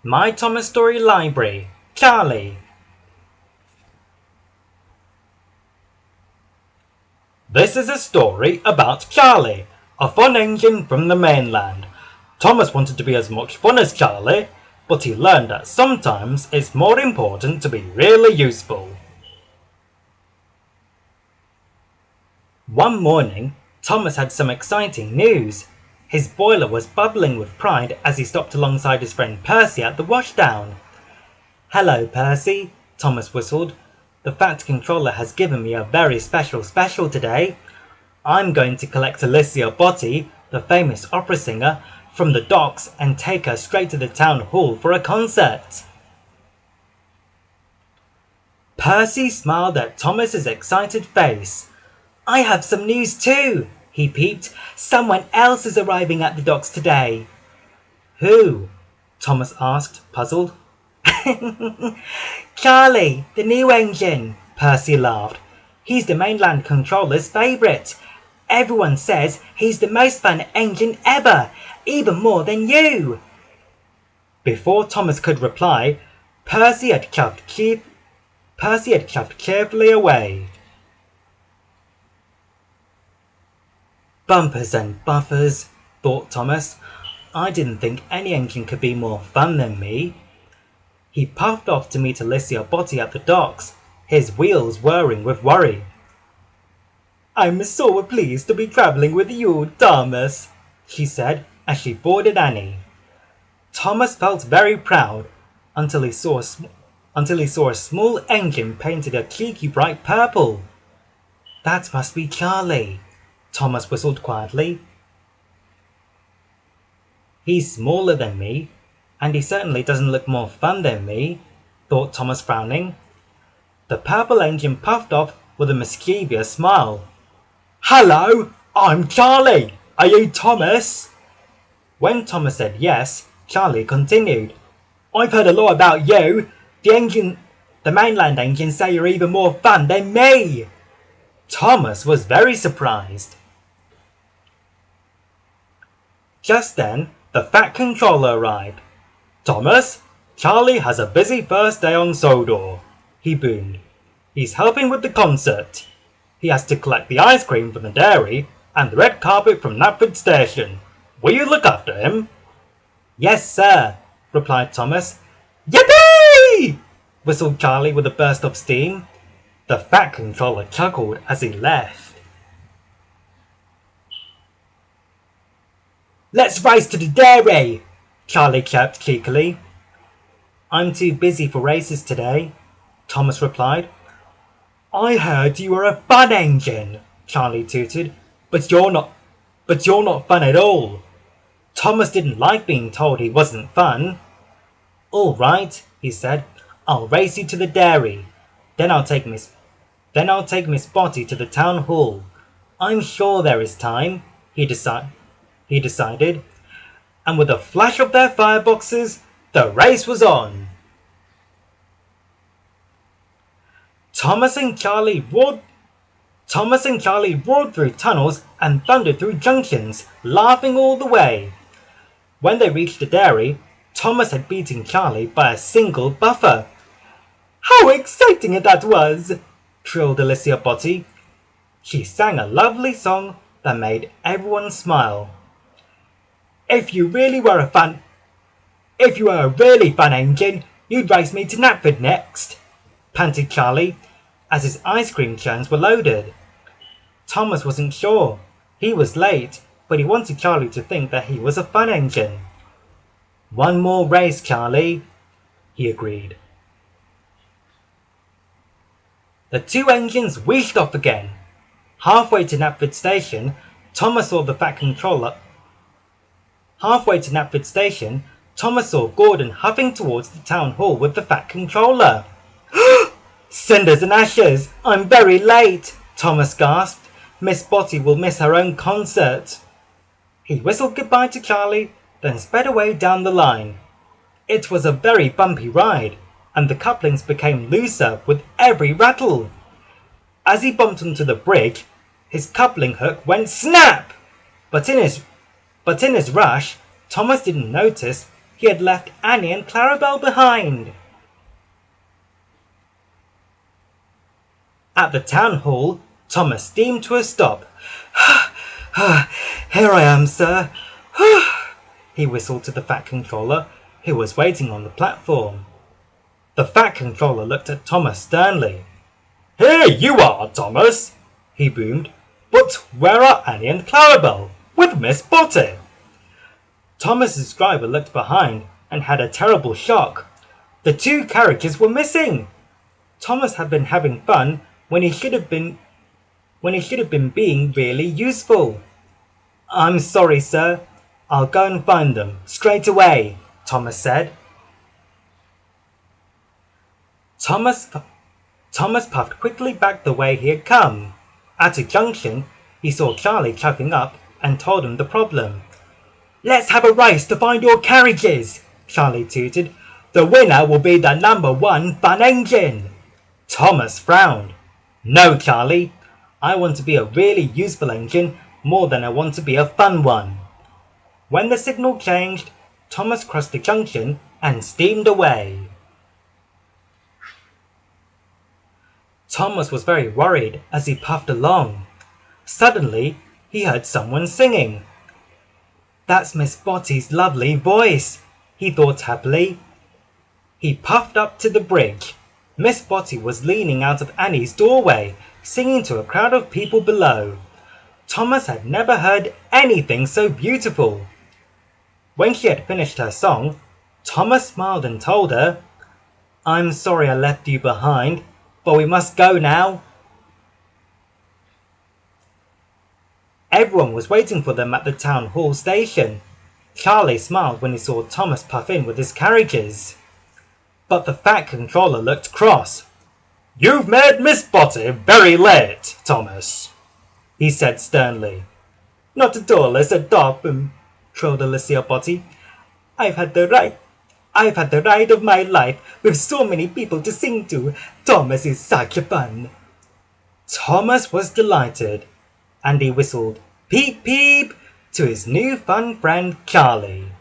My Thomas Story Library, Charlie. This is a story about Charlie, a fun engine from the mainland. Thomas wanted to be as much fun as Charlie, but he learned that sometimes it's more important to be really useful. One morning, Thomas had some exciting news. His boiler was bubbling with pride as he stopped alongside his friend Percy at the washdown. "Hello, Percy," Thomas whistled. "The Fat Controller has given me a very special today. I'm going to collect Alicia Botti, the famous opera singer, from the docks and take her straight to the town hall for a concert." Percy smiled at Thomas's excited face. "I have some news too," he peeped. "Someone else is arriving at the docks today." "Who?" Thomas asked, puzzled. "Charlie, the new engine," Percy laughed. "He's the mainland controller's favourite. Everyone says he's the most fun engine ever, even more than you." Before Thomas could reply, Percy had chuffed carefully away. Bumpers and buffers, thought Thomas. I didn't think any engine could be more fun than me. He puffed off to meet Alicia Botti at the docks, his wheels whirring with worry. "I'm so pleased to be travelling with you, Thomas," she said as she boarded Annie. Thomas felt very proud until he saw a small engine painted a cheeky bright purple. "That must be Charlie," Thomas whistled quietly. "He's smaller than me, and he certainly doesn't look more fun than me," thought Thomas, frowning. The purple engine puffed off with a mischievous smile. "Hello, I'm Charlie. Are you Thomas?" When Thomas said yes, Charlie continued. "I've heard a lot about you. The mainland engines say you're even more fun than me." Thomas was very surprised. Just then, the Fat Controller arrived. "Thomas, Charlie has a busy first day on Sodor," he boomed. "He's helping with the concert. He has to collect the ice cream from the dairy and the red carpet from Knapford Station. Will you look after him?" "Yes, sir," replied Thomas. "Yippee!" whistled Charlie with a burst of steam. The Fat Controller chuckled as he left. "Let's race to the dairy," Charlie chirped cheekily. "I'm too busy for races today," Thomas replied. "I heard you were a fun engine," Charlie tooted, but you're not fun at all." Thomas didn't like being told he wasn't fun. "All right," he said. "I'll race you to the dairy. Then I'll take Miss Botti to the town hall. I'm sure there is time," he decided. And with a flash of their fireboxes, the race was on. Thomas and Charlie roared through tunnels and thundered through junctions, laughing all the way. When they reached the dairy, Thomas had beaten Charlie by a single buffer. "How exciting that was!" trilled Alicia Botti. She sang a lovely song that made everyone smile. If you were a really fun engine, you'd race me to Knapford next," panted Charlie, as his ice cream churns were loaded. Thomas wasn't sure. He was late, but he wanted Charlie to think that he was a fun engine. "One more race, Charlie," he agreed. The two engines wheeled off again. Halfway to Knapford Station, Thomas saw Gordon huffing towards the town hall with the Fat Controller. "Cinders and ashes! I'm very late," Thomas gasped. "Miss Botti will miss her own concert." He whistled goodbye to Charlie, then sped away down the line. It was a very bumpy ride, and the couplings became looser with every rattle. As he bumped onto the bridge, his coupling hook went snap! But in his rush, Thomas didn't notice he had left Annie and Clarabelle behind. At the town hall, Thomas steamed to a stop. "Here I am, sir." He whistled to the Fat Controller, who was waiting on the platform. The Fat Controller looked at Thomas sternly. "Here you are, Thomas," he boomed. "But where are Annie and Clarabelle, with Miss Botty?" Thomas's driver looked behind and had a terrible shock. The 2 carriages were missing. Thomas had been having fun when he should have been being really useful. "I'm sorry, sir. I'll go and find them straight away," Thomas said. Thomas puffed quickly back the way he had come. At a junction, he saw Charlie chugging up and told him the problem. "Let's have a race to find your carriages," Charlie tooted. "The winner will be the #1 fun engine." Thomas frowned. "No, Charlie. I want to be a really useful engine more than I want to be a fun one." When the signal changed, Thomas crossed the junction and steamed away. Thomas was very worried as he puffed along. Suddenly, he heard someone singing. "That's Miss Botty's lovely voice," he thought happily. He puffed up to the bridge. Miss Botty was leaning out of Annie's doorway, singing to a crowd of people below. Thomas had never heard anything so beautiful. When she had finished her song, Thomas smiled and told her, "I'm sorry I left you behind, but we must go now." Everyone was waiting for them at the town hall station. Charlie smiled when he saw Thomas puff in with his carriages. But the Fat Controller looked cross. "You've made Miss Botty very late, Thomas," he said sternly. "Not at all, I said Dobbin," trolled Alicia Botty. I've had the ride of my life with so many people to sing to. Thomas is such a fun." Thomas was delighted, and he whistled "Peep Peep" to his new fun friend Charlie.